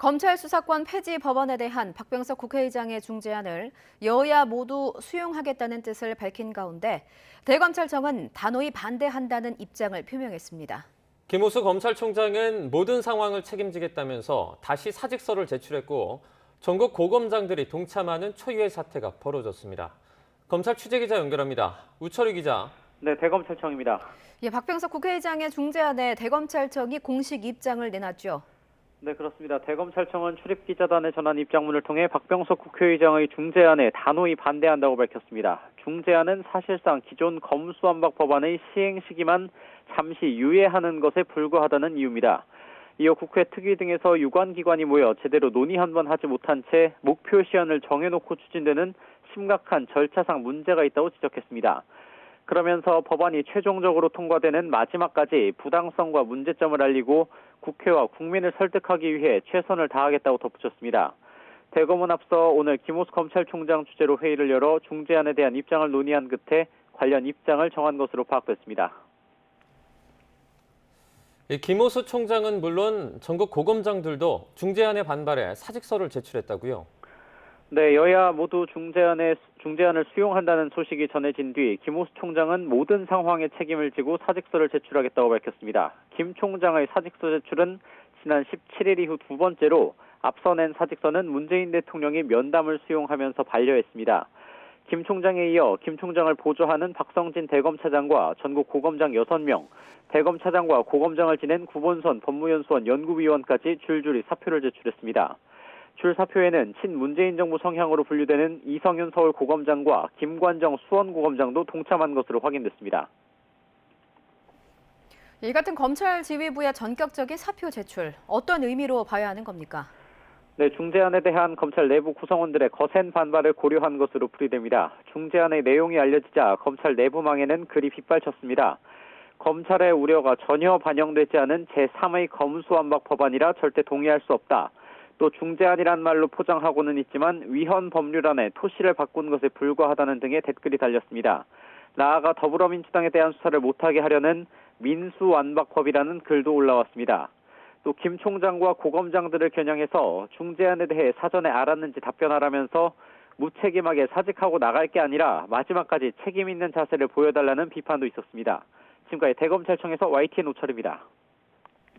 검찰 수사권 폐지 법안에 대한 박병석 국회의장의 중재안을 여야 모두 수용하겠다는 뜻을 밝힌 가운데 대검찰청은 단호히 반대한다는 입장을 표명했습니다. 김호수 검찰총장은 모든 상황을 책임지겠다면서 다시 사직서를 제출했고 전국 고검장들이 동참하는 초유의 사태가 벌어졌습니다. 검찰 취재기자 연결합니다. 우철희 기자. 네, 대검찰청입니다. 박병석 국회의장의 중재안에 대검찰청이 공식 입장을 내놨죠. 네, 그렇습니다. 대검찰청은 출입기자단에 전한 입장문을 통해 박병석 국회의장의 중재안에 단호히 반대한다고 밝혔습니다. 중재안은 사실상 기존 검수완박 법안의 시행 시기만 잠시 유예하는 것에 불과하다는 이유입니다. 이어 국회 특위 등에서 유관기관이 모여 제대로 논의 한 번 하지 못한 채 목표 시한을 정해놓고 추진되는 심각한 절차상 문제가 있다고 지적했습니다. 그러면서 법안이 최종적으로 통과되는 마지막까지 부당성과 문제점을 알리고 국회와 국민을 설득하기 위해 최선을 다하겠다고 덧붙였습니다. 대검은 앞서 오늘 김호수 검찰총장 주재로 회의를 열어 중재안에 대한 입장을 논의한 끝에 관련 입장을 정한 것으로 파악됐습니다. 김호수 총장은 물론 전국 고검장들도 중재안에 반발해 사직서를 제출했다고요? 네, 여야 모두 중재안을 수용한다는 소식이 전해진 뒤 김호수 총장은 모든 상황에 책임을 지고 사직서를 제출하겠다고 밝혔습니다. 김 총장의 사직서 제출은 지난 17일 이후 두 번째로 앞서 낸 사직서는 문재인 대통령이 면담을 수용하면서 반려했습니다. 김 총장에 이어 김 총장을 보좌하는 박성진 대검차장과 전국 고검장 6명, 대검차장과 고검장을 지낸 구본선 법무연수원 연구위원까지 줄줄이 사표를 제출했습니다. 줄 사표에는 친문재인 정부 성향으로 분류되는 이성윤 서울 고검장과 김관정 수원고검장도 동참한 것으로 확인됐습니다. 이 같은 검찰 지휘부의 전격적인 사표 제출, 어떤 의미로 봐야 하는 겁니까? 네, 중재안에 대한 검찰 내부 구성원들의 거센 반발을 고려한 것으로 풀이됩니다. 중재안의 내용이 알려지자 검찰 내부망에는 글이 빗발쳤습니다. 검찰의 우려가 전혀 반영되지 않은 제3의 검수완박 법안이라 절대 동의할 수 없다. 또 중재안이란 말로 포장하고는 있지만 위헌 법률안에 토시를 바꾼 것에 불과하다는 등의 댓글이 달렸습니다. 나아가 더불어민주당에 대한 수사를 못하게 하려는 민수완박법이라는 글도 올라왔습니다. 또 김 총장과 고검장들을 겨냥해서 중재안에 대해 사전에 알았는지 답변하라면서 무책임하게 사직하고 나갈 게 아니라 마지막까지 책임 있는 자세를 보여달라는 비판도 있었습니다. 지금까지 대검찰청에서 YTN 우철입니다.